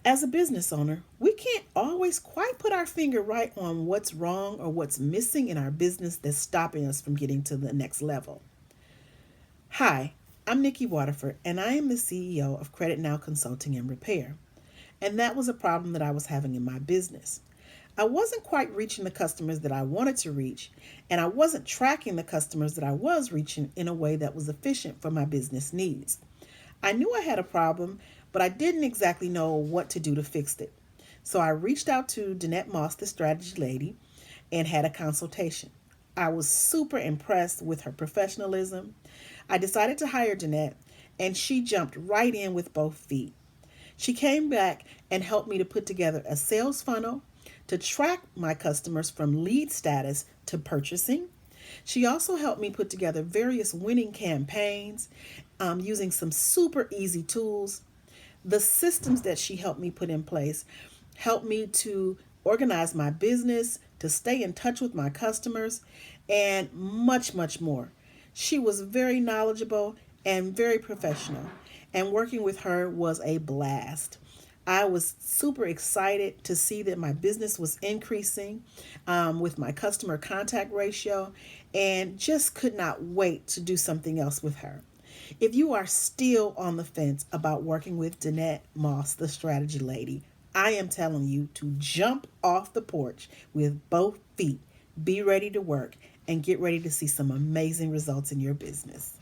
As a business owner, we can't always quite put our finger right on what's wrong or what's missing in our business that's stopping us from getting to the next level. Hi, I'm Nikki Waterford, and I am the CEO of Credit Now Consulting and Repair. And that was a problem that I was having in my business. I wasn't quite reaching the customers that I wanted to reach, and I wasn't tracking the customers that I was reaching in a way that was efficient for my business needs. I knew I had a problem, but I didn't exactly know what to do to fix it. So I reached out to Danette Moss, the strategy lady, and had a consultation. I was super impressed with her professionalism. I decided to hire Danette, and she jumped right in with both feet. She came back and helped me to put together a sales funnel to track my customers from lead status to purchasing. She also helped me put together various winning campaigns using some super easy tools. The systems that she helped me put in place helped me to organize my business, to stay in touch with my customers, and much, much more. She was very knowledgeable and very professional, and working with her was a blast. I was super excited to see that my business was increasing with my customer contact ratio and just could not wait to do something else with her. If you are still on the fence about working with Danette Moss, the strategy lady, I am telling you to jump off the porch with both feet, be ready to work, and get ready to see some amazing results in your business.